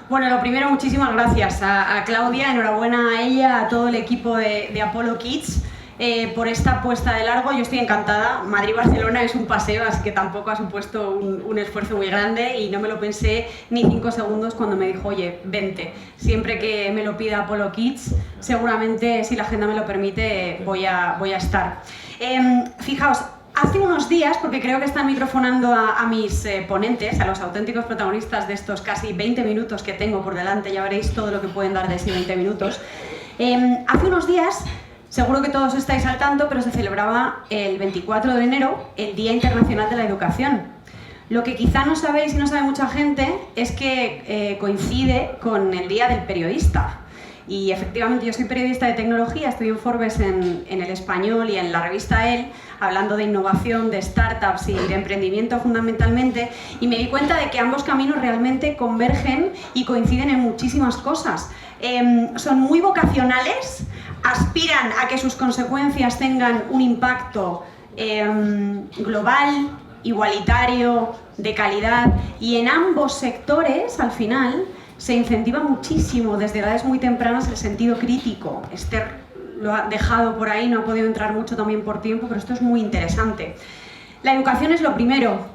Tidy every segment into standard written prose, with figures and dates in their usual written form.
Bueno, lo primero, muchísimas gracias a Claudia, enhorabuena a ella, a todo el equipo de Apollo Kids por esta apuesta de largo. Yo estoy encantada. Madrid-Barcelona es un paseo, así que tampoco ha supuesto un esfuerzo muy grande y no me lo pensé ni 5 segundos cuando me dijo, oye, vente. Siempre que me lo pida Apollo Kids, seguramente, si la agenda me lo permite, voy a estar. Fijaos, hace unos días, porque creo que están microfonando a mis ponentes, a los auténticos protagonistas de estos casi 20 minutos que tengo por delante, ya veréis todo lo que pueden dar de sí 20 minutos. Hace unos días, seguro que todos estáis al tanto, pero se celebraba el 24 de enero el Día Internacional de la Educación. Lo que quizá no sabéis y no sabe mucha gente es que coincide con el Día del Periodista. Y efectivamente yo soy periodista de tecnología, estoy en Forbes en El Español y en la revista El, hablando de innovación, de startups y de emprendimiento fundamentalmente, y me di cuenta de que ambos caminos realmente convergen y coinciden en muchísimas cosas. Son muy vocacionales, aspiran a que sus consecuencias tengan un impacto global, igualitario, de calidad, y en ambos sectores, al final, se incentiva muchísimo desde edades muy tempranas el sentido crítico. Esther lo ha dejado por ahí, no ha podido entrar mucho también por tiempo, pero esto es muy interesante. La educación es lo primero.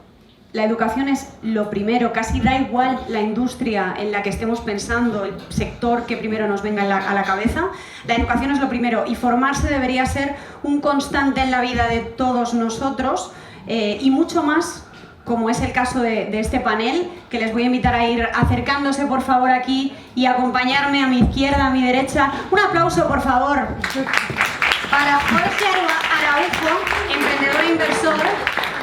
La educación es lo primero, casi da igual la industria en la que estemos pensando, el sector que primero nos venga a la cabeza. La educación es lo primero y formarse debería ser un constante en la vida de todos nosotros y mucho más, como es el caso de este panel, que les voy a invitar a ir acercándose por favor aquí y acompañarme a mi izquierda, a mi derecha. Un aplauso por favor para Jorge Araujo, emprendedor e inversor,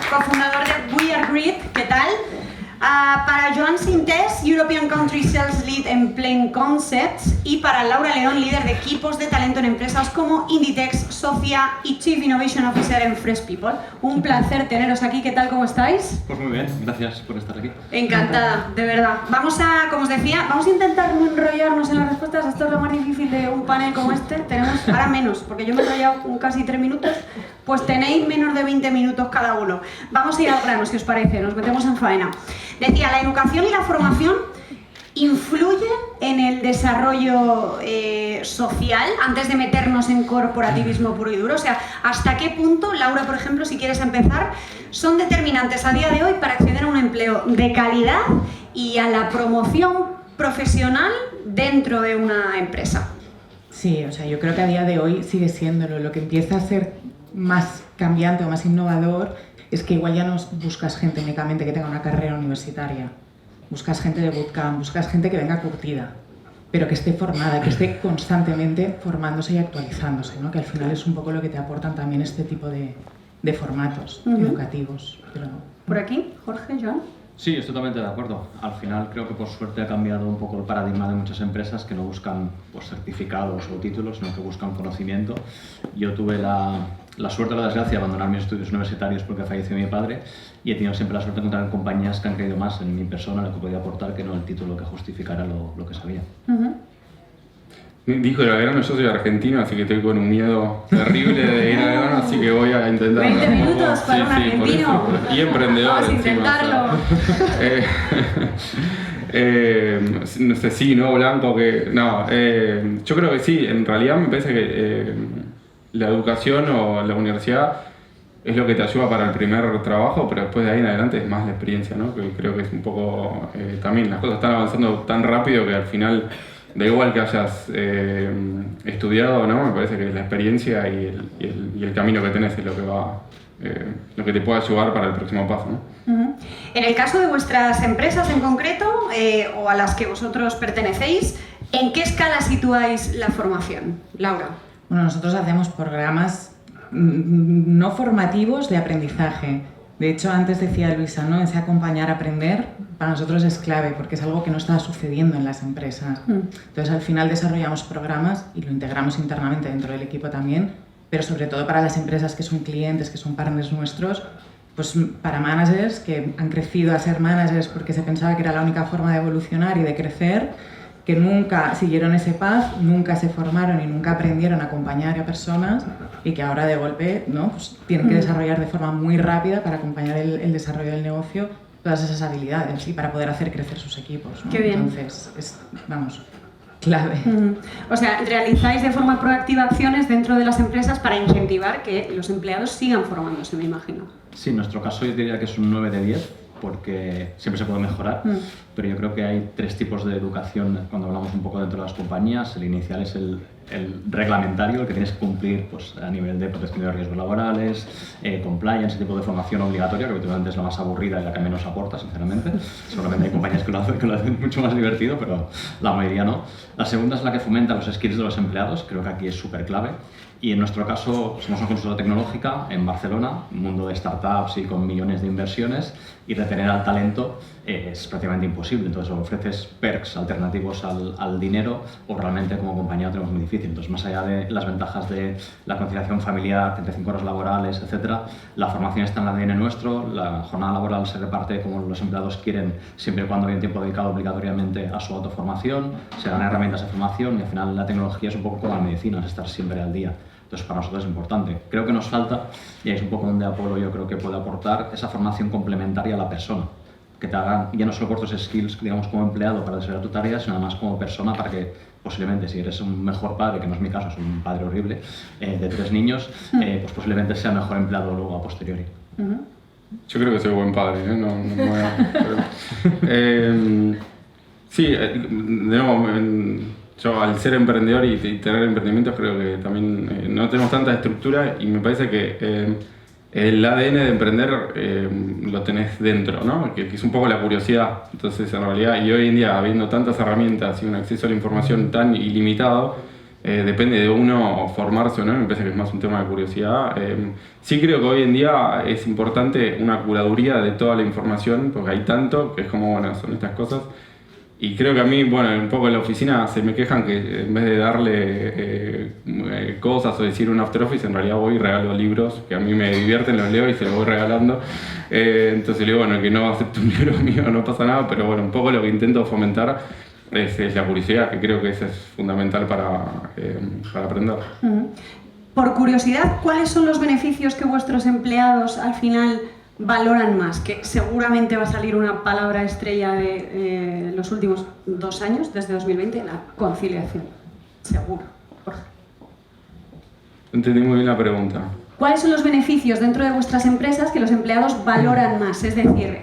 cofundador de We Are Grid, ¿qué tal? Para Joan Sintés, European Country Sales Lead en Plain Concepts, y para Laura León, líder de equipos de talento en empresas como Inditex, Sofia y Chief Innovation Officer en Fresh People. Un placer teneros aquí, ¿qué tal? ¿Cómo estáis? Pues muy bien, gracias por estar aquí. Encantada, de verdad. Vamos a, como os decía, vamos a intentar no enrollarnos en las respuestas. Esto es lo más difícil de un panel como este. Tenemos, ahora menos, porque yo me he enrollado casi 3 minutos, pues tenéis menos de 20 minutos cada uno. Vamos a ir al grano, si os parece, nos metemos en faena. Decía, la educación y la formación influyen en el desarrollo social, antes de meternos en corporativismo puro y duro. O sea, ¿hasta qué punto, Laura, por ejemplo, si quieres empezar, son determinantes a día de hoy para acceder a un empleo de calidad y a la promoción profesional dentro de una empresa? Sí, o sea, yo creo que a día de hoy sigue siéndolo. Lo que empieza a ser más cambiante o más innovador es que igual ya no buscas gente únicamente que tenga una carrera universitaria. Buscas gente de bootcamp, buscas gente que venga curtida, pero que esté formada, que esté constantemente formándose y actualizándose, ¿no? Que al final es un poco lo que te aportan también este tipo de formatos educativos. Pero... ¿Por aquí, Jorge, Joan? Sí, estoy totalmente de acuerdo. Al final creo que por suerte ha cambiado un poco el paradigma de muchas empresas que no buscan pues, certificados o títulos, sino que buscan conocimiento. Yo tuve la suerte o la desgracia de abandonar mis estudios universitarios porque falleció mi padre y he tenido siempre la suerte de encontrar compañías que han creído más en mi persona, lo que podía aportar, que no el título que justificara lo que sabía. Dijo el grano, yo soy argentino, así que estoy con un miedo terrible de ir al grano, así que voy a intentar... 20 minutos para un argentino. Y emprendedor. Vamos a intentarlo. No sé, sí, no, blanco, que... No, yo creo que sí, en realidad me parece que la educación o la universidad es lo que te ayuda para el primer trabajo, pero después de ahí en adelante es más la experiencia, ¿no? Que creo que es un poco... también las cosas están avanzando tan rápido que al final... Da igual que hayas estudiado o no, me parece que la experiencia y el camino que tenés es lo que va, lo que te puede ayudar para el próximo paso, ¿no? En el caso de vuestras empresas en concreto, o a las que vosotros pertenecéis, ¿en qué escala situáis la formación? Laura. Bueno, nosotros hacemos programas no formativos de aprendizaje. De hecho, antes decía Luisa, ¿no? Ese acompañar a aprender para nosotros es clave porque es algo que no está sucediendo en las empresas. Entonces, al final desarrollamos programas y lo integramos internamente dentro del equipo también, pero sobre todo para las empresas que son clientes, que son partners nuestros, pues para managers que han crecido a ser managers porque se pensaba que era la única forma de evolucionar y de crecer, que nunca siguieron ese path, nunca se formaron y nunca aprendieron a acompañar a personas y que ahora de golpe, ¿no? Pues tienen que desarrollar de forma muy rápida para acompañar el desarrollo del negocio todas esas habilidades y para poder hacer crecer sus equipos, ¿no? Qué bien. Entonces, es, vamos, clave. O sea, realizáis de forma proactiva acciones dentro de las empresas para incentivar que los empleados sigan formándose, me imagino. Sí, en nuestro caso yo diría que es un 9 de 10, porque siempre se puede mejorar, pero yo creo que hay 3 tipos de educación cuando hablamos un poco dentro de las compañías. El inicial es el reglamentario, el que tienes que cumplir pues, a nivel de protección de riesgos laborales, compliance, ese tipo de formación obligatoria, que habitualmente es la más aburrida y la que menos aporta, sinceramente. Seguramente hay compañías que lo hacen mucho más divertido, pero la mayoría no. La segunda es la que fomenta los skills de los empleados, creo que aquí es súper clave. Y en nuestro caso somos una consultora tecnológica en Barcelona, un mundo de startups y con millones de inversiones, y retener al talento es prácticamente imposible. Entonces o ofreces perks alternativos al dinero o realmente como compañía lo tenemos muy difícil. Entonces más allá de las ventajas de la conciliación familiar, 35 horas laborales, etc., la formación está en el ADN nuestro, la jornada laboral se reparte como los empleados quieren, siempre y cuando hay un tiempo dedicado obligatoriamente a su autoformación, se dan herramientas de formación y al final la tecnología es un poco como la medicina, es estar siempre al día. Entonces para nosotros es importante. Creo que nos falta, y ahí es un poco donde Apolo yo creo que puede aportar, esa formación complementaria a la persona, que te hagan ya no solo por tus skills, digamos, como empleado para desarrollar tu tarea, sino además como persona para que posiblemente si eres un mejor padre, que no es mi caso, soy un padre horrible, de 3 niños, pues posiblemente sea mejor empleado luego a posteriori. Yo creo que soy buen padre, ¿eh? No me voy a... sí, de nuevo, yo al ser emprendedor y tener emprendimientos creo que también no tenemos tanta estructura y me parece que el ADN de emprender lo tenés dentro, ¿no? Que es un poco la curiosidad. Entonces, en realidad, y hoy en día, habiendo tantas herramientas y un acceso a la información tan ilimitado, depende de uno formarse o no, me parece que es más un tema de curiosidad. Sí creo que hoy en día es importante una curaduría de toda la información, porque hay tanto, que es como, bueno, son estas cosas. Y creo que a mí, bueno, un poco en la oficina se me quejan que en vez de darle cosas o decir un after office, en realidad voy y regalo libros que a mí me divierten, los leo y se los voy regalando. Entonces le digo, bueno, que no acepte un libro mío no pasa nada, pero bueno, un poco lo que intento fomentar es la curiosidad, que creo que eso es fundamental para aprender. Por curiosidad, ¿cuáles son los beneficios que vuestros empleados al final valoran más? Que seguramente va a salir una palabra estrella de los últimos 2 años, desde 2020, la conciliación. Seguro. Jorge. Entendí muy bien la pregunta. ¿Cuáles son los beneficios dentro de vuestras empresas que los empleados valoran más? Es decir,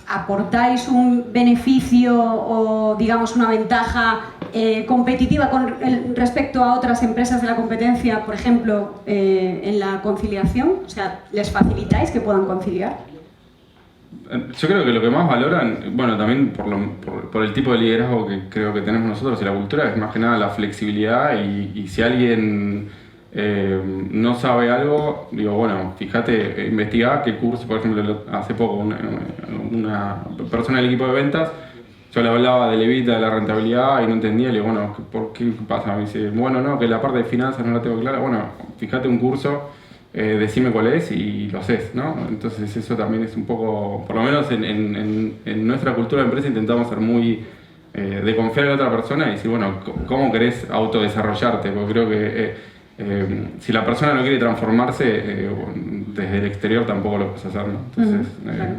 ¿aportáis un beneficio o, digamos, una ventaja competitiva con respecto a otras empresas de la competencia, por ejemplo, en la conciliación? O sea, ¿les facilitáis que puedan conciliar? Yo creo que lo que más valoran, bueno, también por el tipo de liderazgo que creo que tenemos nosotros y la cultura, es más que nada la flexibilidad y si alguien no sabe algo, digo, bueno, fíjate, investigá qué curso, por ejemplo, hace poco una persona del equipo de ventas, yo le hablaba de Levita, de la rentabilidad y no entendía, le digo, bueno, ¿por qué pasa? Me dice, bueno, no, que la parte de finanzas no la tengo clara, bueno, fíjate un curso, decime cuál es y lo haces, ¿no? Entonces eso también es un poco, por lo menos en nuestra cultura de empresa intentamos ser muy de confiar en la otra persona y decir, bueno, ¿cómo querés autodesarrollarte? Porque creo que si la persona no quiere transformarse, desde el exterior tampoco lo puedes hacer, ¿no? Entonces, claro.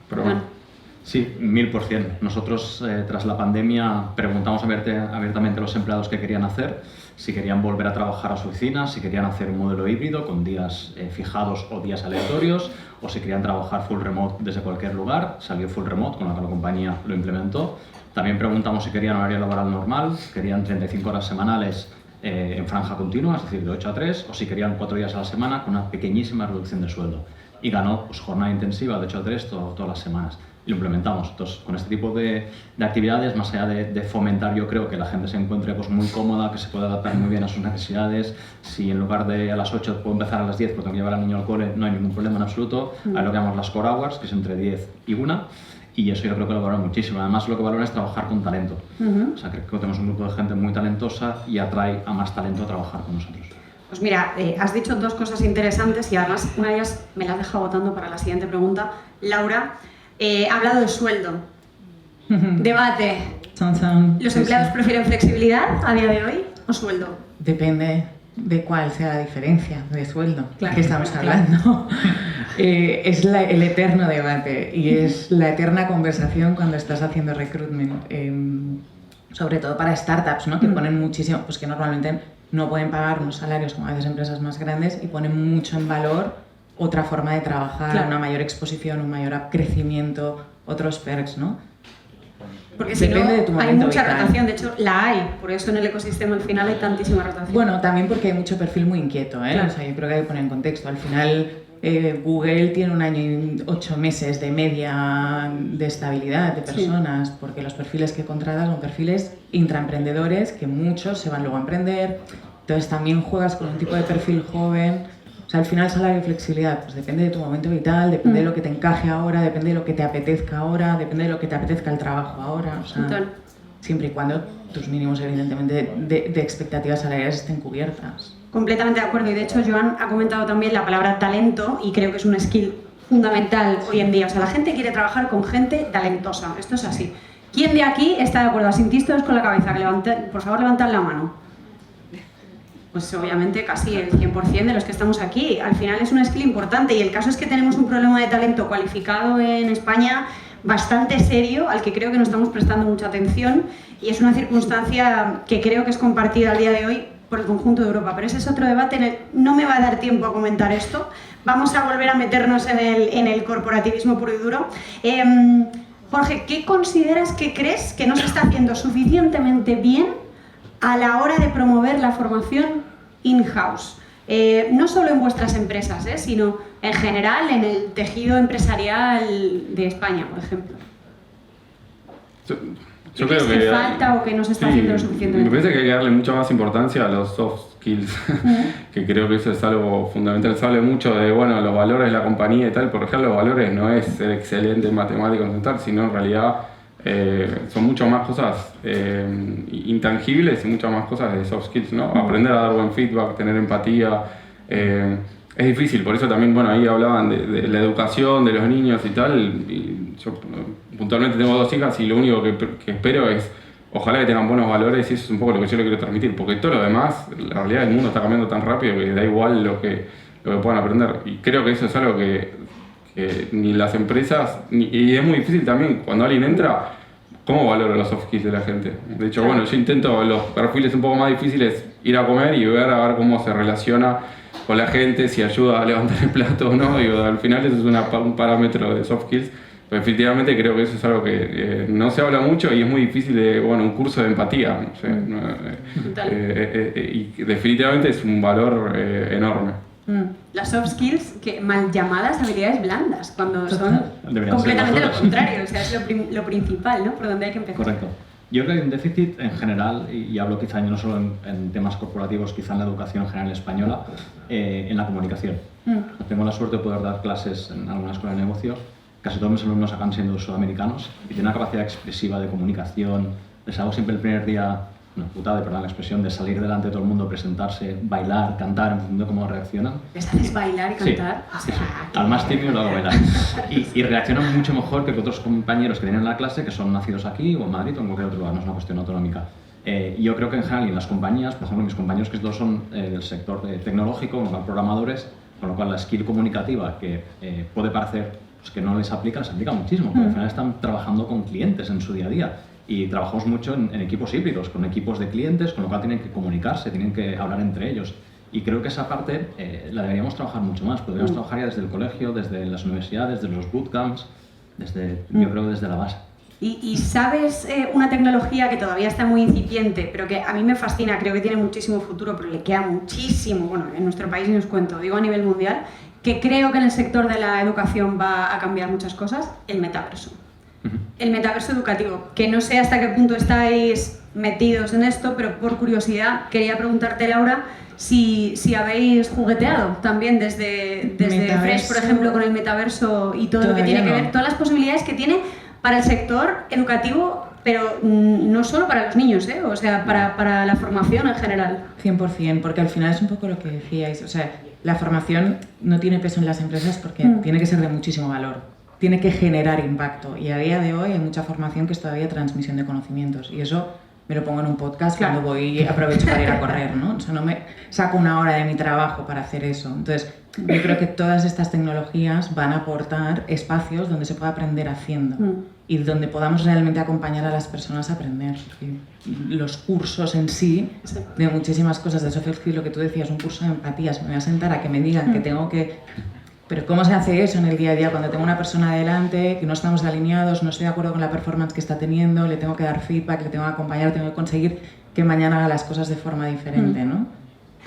Pero bueno. Sí, 1000%. Nosotros, tras la pandemia, preguntamos abiertamente a los empleados qué querían hacer, si querían volver a trabajar a su oficina, si querían hacer un modelo híbrido con días fijados o días aleatorios, o si querían trabajar full remote desde cualquier lugar. Salió full remote, con lo que la compañía lo implementó. También preguntamos si querían horario laboral normal, querían 35 horas semanales en franja continua, es decir, de 8 a 3, o si querían 4 días a la semana con una pequeñísima reducción de sueldo. Y ganó pues, jornada intensiva de 8 a 3 todas las semanas. Y lo implementamos. Entonces, con este tipo de actividades, más allá de fomentar, yo creo que la gente se encuentre pues, muy cómoda, que se pueda adaptar muy bien a sus necesidades. Si en lugar de a las 8 puedo empezar a las 10 porque tengo que llevar al niño al cole, no hay ningún problema en absoluto. Hay lo que llamamos las core hours, que es entre 10 y 1. Y eso yo creo que lo valoran muchísimo. Además, lo que valoran es trabajar con talento. O sea, creo que tenemos un grupo de gente muy talentosa y atrae a más talento a trabajar con nosotros. Pues mira, has dicho 2 cosas interesantes y además una de ellas me la has dejado votando para la siguiente pregunta. Laura, ha hablado de sueldo. Debate. ¿Los empleados prefieren flexibilidad a día de hoy o sueldo? Depende. de cuál sea la diferencia de sueldo Claro, que estamos claro. hablando. Es el eterno debate y es la eterna conversación cuando estás haciendo recruitment, sobre todo para startups, ¿no? Que ponen muchísimo, pues que normalmente no pueden pagar unos salarios como a veces empresas más grandes y ponen mucho en valor otra forma de trabajar, Claro. una mayor exposición, un mayor crecimiento, otros perks, ¿no? Porque si no, Depende de tu hay momento mucha vital. rotación, de hecho la hay, por eso en el ecosistema al final hay tantísima rotación. Bueno, también porque hay mucho perfil muy inquieto, ¿eh? Claro. O sea, yo creo que hay que poner en contexto. Al final, Google tiene 1 año y 8 meses de media de estabilidad de personas, porque los perfiles que contratas son perfiles intraemprendedores, que muchos se van luego a emprender. Entonces también juegas con un tipo de perfil joven. O sea, al final salario y flexibilidad, pues depende de tu momento vital, depende de lo que te encaje ahora, depende de lo que te apetezca ahora, depende de lo que te apetezca el trabajo ahora. O sea, Total. siempre y cuando tus mínimos, evidentemente, de expectativas salariales estén cubiertas. Completamente de acuerdo, y de hecho Joan ha comentado también la palabra talento y creo que es un skill fundamental hoy en día. O sea, la gente quiere trabajar con gente talentosa, esto es así. ¿Quién de aquí está de acuerdo? Asintís todos con la cabeza, que por favor levantad la mano. Pues obviamente casi el 100% de los que estamos aquí. Al final es un skill importante y el caso es que tenemos un problema de talento cualificado en España bastante serio, al que creo que no estamos prestando mucha atención y es una circunstancia que creo que es compartida al día de hoy por el conjunto de Europa. Pero ese es otro debate, no me va a dar tiempo a comentar esto. Vamos a volver a meternos en el corporativismo puro y duro. Jorge, ¿qué consideras que crees que no se está haciendo suficientemente bien a la hora de promover la formación in-house? No solo en vuestras empresas, sino en general en el tejido empresarial de España, por ejemplo. Yo creo que falta o que no se está haciendo lo suficientemente. Me parece que hay que darle mucha más importancia a los soft skills, que creo que eso es algo fundamental. Se habla mucho de los valores de la compañía y tal. Por ejemplo, los valores no es ser excelente en matemáticas y tal, sino en realidad son muchas más cosas intangibles y muchas más cosas de soft skills, ¿no? Aprender a dar buen feedback, tener empatía. Es difícil, por eso también, ahí hablaban de la educación de los niños y tal. Y yo puntualmente tengo 2 hijas y lo único que espero es, ojalá que tengan buenos valores y eso es un poco lo que yo le quiero transmitir, porque todo lo demás, la realidad del mundo está cambiando tan rápido que da igual lo que puedan aprender. Y creo que eso es algo que ni las empresas, y es muy difícil también cuando alguien entra, ¿cómo valora los soft skills de la gente? De hecho, yo intento los perfiles un poco más difíciles, ir a comer y ver cómo se relaciona con la gente, si ayuda a levantar el plato o no. Al final eso es un parámetro de soft skills. Pero efectivamente creo que eso es algo que no se habla mucho y es muy difícil un curso de empatía. No sé, y definitivamente es un valor enorme. Las soft skills, que mal llamadas habilidades blandas, cuando son Deberían completamente ser lo las contrario, o sea, es lo principal, ¿no? Por donde hay que empezar. Correcto. Yo creo que hay un déficit en general, y hablo quizá no solo en temas corporativos, quizá en la educación general española, en la comunicación. Tengo la suerte de poder dar clases en alguna escuela de negocio. Casi todos mis alumnos acaban siendo sudamericanos y tienen una capacidad expresiva de comunicación. Les hago siempre el primer día, una putada, perdón la expresión, de salir delante de todo el mundo, presentarse, bailar, cantar, en función de cómo reaccionan. ¿Les haces bailar y cantar? Sí, al más tímido lo hago bailar. Y reaccionan mucho mejor que otros compañeros que tienen en la clase, que son nacidos aquí o en Madrid o en cualquier otro lugar, no es una cuestión autonómica. Yo creo que en general y en las compañías, por ejemplo, mis compañeros que todos son del sector tecnológico, con lo cual programadores, con lo cual la skill comunicativa que puede parecer que no les aplica muchísimo, porque al final están trabajando con clientes en su día a día y trabajamos mucho en equipos híbridos, con equipos de clientes, con lo cual tienen que comunicarse, tienen que hablar entre ellos. Y creo que esa parte la deberíamos trabajar mucho más, podríamos trabajar ya desde el colegio, desde las universidades, desde los bootcamps, yo creo que desde la base. ¿Y sabes una tecnología que todavía está muy incipiente, pero que a mí me fascina, creo que tiene muchísimo futuro, pero le queda muchísimo, en nuestro país ni os cuento, digo a nivel mundial, que creo que en el sector de la educación va a cambiar muchas cosas? El metaverso. El metaverso educativo, que no sé hasta qué punto estáis metidos en esto, pero por curiosidad quería preguntarte, Laura, si habéis jugueteado también desde Fresh, por ejemplo, con el metaverso y todo lo que tiene que ver, todas las posibilidades que tiene para el sector educativo, pero no solo para los niños, o sea, para la formación en general. 100%, porque al final es un poco lo que decíais, o sea, la formación no tiene peso en las empresas porque tiene que ser de muchísimo valor, tiene que generar impacto y a día de hoy hay mucha formación que es todavía transmisión de conocimientos y eso me lo pongo en un podcast cuando voy, aprovecho para ir a correr, ¿no? O sea, no me saco una hora de mi trabajo para hacer eso. Entonces, yo creo que todas estas tecnologías van a aportar espacios donde se pueda aprender haciendo y donde podamos realmente acompañar a las personas a aprender. Y los cursos en sí, de muchísimas cosas de soft skills, lo que tú decías, un curso de empatías, me voy a sentar a que me digan que tengo que... Pero ¿cómo se hace eso en el día a día cuando tengo una persona delante, que no estamos alineados, no estoy de acuerdo con la performance que está teniendo, le tengo que dar feedback, le tengo que acompañar, tengo que conseguir que mañana haga las cosas de forma diferente, ¿no?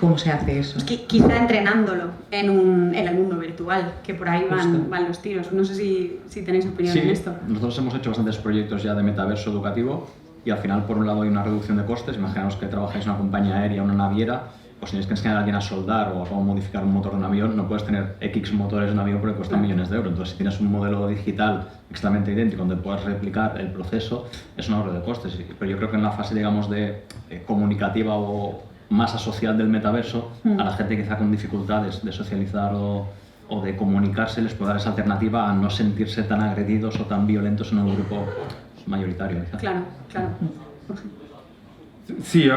¿Cómo se hace eso? Es que quizá entrenándolo en el mundo virtual, que por ahí van los tiros. No sé si tenéis opinión en esto. Nosotros hemos hecho bastantes proyectos ya de metaverso educativo y al final, por un lado, hay una reducción de costes. Imaginaos que trabajáis en una compañía aérea o una naviera, pues tienes que enseñar a alguien a soldar o a cómo modificar un motor de un avión, no puedes tener X motores de un avión porque cuestan millones de euros. Entonces, si tienes un modelo digital extremadamente idéntico donde puedas replicar el proceso, es un ahorro de costes. Pero yo creo que en la fase, digamos, de comunicativa o masa social del metaverso, a la gente quizá con dificultades de socializar o de comunicarse, les puede dar esa alternativa a no sentirse tan agredidos o tan violentos en un grupo mayoritario. Quizá. Claro. Sí,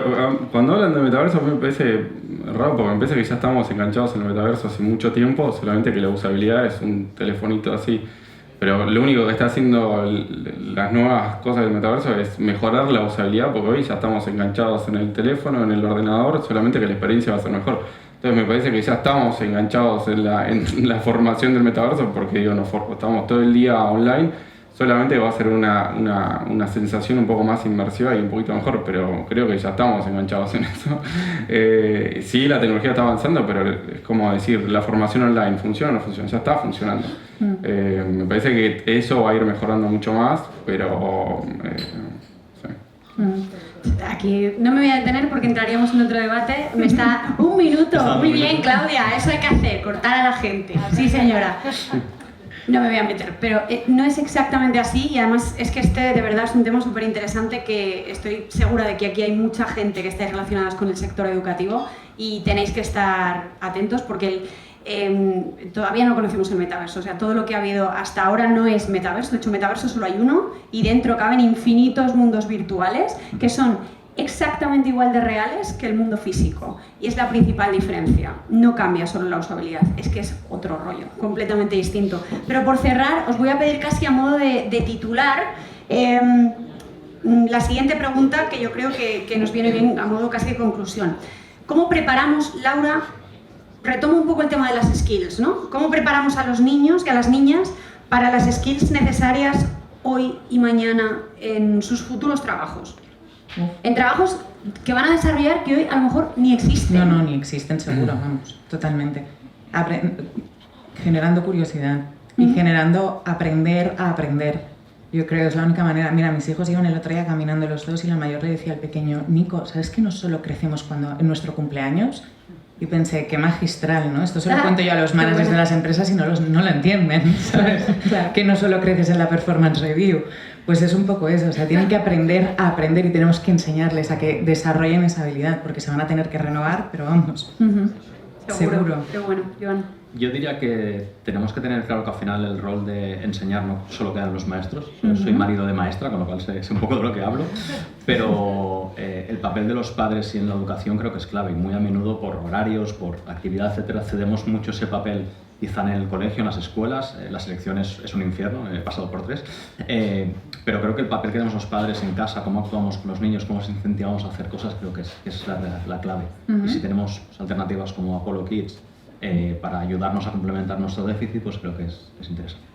cuando hablan de metaverso a mí me parece raro porque me parece que ya estamos enganchados en el metaverso hace mucho tiempo, solamente que la usabilidad es un telefonito así. Pero lo único que está haciendo las nuevas cosas del metaverso es mejorar la usabilidad, porque hoy ya estamos enganchados en el teléfono, en el ordenador, solamente que la experiencia va a ser mejor. Entonces me parece que ya estamos enganchados en la formación del metaverso, porque digo, estamos todo el día online. Solamente va a ser una sensación un poco más inmersiva y un poquito mejor, pero creo que ya estamos enganchados en eso. Sí, la tecnología está avanzando, pero es como decir, la formación online funciona o no funciona, ya está funcionando. Me parece que eso va a ir mejorando mucho más, pero... sí. Aquí no me voy a detener porque entraríamos en otro debate. Me está un minuto. Muy bien, Claudia, eso hay que hacer, cortar a la gente. Sí, señora. No me voy a meter, pero no es exactamente así y además es que de verdad es un tema súper interesante que estoy segura de que aquí hay mucha gente que estáis relacionadas con el sector educativo y tenéis que estar atentos porque todavía no conocemos el metaverso, o sea, todo lo que ha habido hasta ahora no es metaverso, de hecho metaverso solo hay uno y dentro caben infinitos mundos virtuales que son exactamente igual de reales que el mundo físico y es la principal diferencia. No cambia solo la usabilidad, es que es otro rollo, completamente distinto. Pero por cerrar, os voy a pedir casi a modo de titular la siguiente pregunta que yo creo que nos viene bien a modo casi de conclusión. ¿Cómo preparamos, Laura? Retomo un poco el tema de las skills, ¿no? ¿Cómo preparamos a los niños y a las niñas para las skills necesarias hoy y mañana en sus futuros trabajos? En trabajos que van a desarrollar que hoy a lo mejor ni existen. No, ni existen seguro, vamos, totalmente. Generando curiosidad y generando aprender a aprender. Yo creo que es la única manera. Mira, mis hijos iban el otro día caminando los dos y la mayor le decía al pequeño, Nico, ¿sabes que no solo crecemos en nuestro cumpleaños? Y pensé, qué magistral, ¿no? Esto se lo cuento yo a los managers de las empresas y no lo entienden, ¿sabes? Claro. Que no solo creces en la performance review. Pues es un poco eso, o sea, tienen que aprender a aprender y tenemos que enseñarles a que desarrollen esa habilidad porque se van a tener que renovar, pero vamos, seguro. Qué bueno, Joan. Yo diría que tenemos que tener claro que al final el rol de enseñar no solo quedan los maestros. Soy marido de maestra, con lo cual sé un poco de lo que hablo, pero el papel de los padres y en la educación creo que es clave y muy a menudo por horarios, por actividad, etcétera, cedemos mucho ese papel quizá en el colegio, en las escuelas. La selección es un infierno, he pasado por 3, pero creo que el papel que tenemos los padres en casa, cómo actuamos con los niños, cómo les incentivamos a hacer cosas, creo que es la clave. Y si tenemos alternativas como Apollo Kids, para ayudarnos a complementar nuestro déficit, pues creo que es interesante.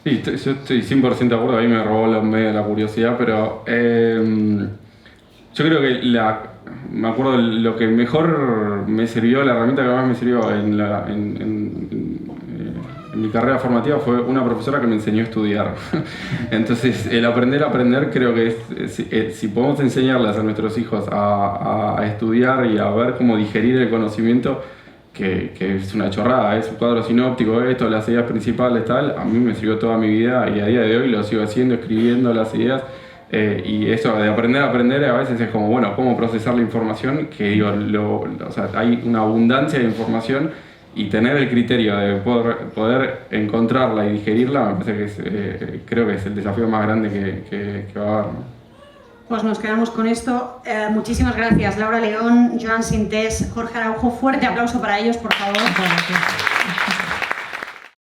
Sí, yo estoy 100% de acuerdo, ahí me robó la curiosidad, pero yo creo que me acuerdo lo que mejor me sirvió, la herramienta que más me sirvió en mi carrera formativa fue una profesora que me enseñó a estudiar. Entonces, el aprender a aprender creo que si podemos enseñarles a nuestros hijos a estudiar y a ver cómo digerir el conocimiento, que es una chorrada, es un cuadro sinóptico, esto, las ideas principales, tal, a mí me sirvió toda mi vida y a día de hoy lo sigo haciendo, escribiendo las ideas. Y eso de aprender a aprender a veces es como, bueno, cómo procesar la información, que digo, o sea, hay una abundancia de información y tener el criterio de poder encontrarla y digerirla, me parece que creo que es el desafío más grande que va a haber, ¿no? Pues nos quedamos con esto. Muchísimas gracias, Laura León, Joan Sintés, Jorge Araujo. Fuerte aplauso para ellos, por favor. Muchas gracias.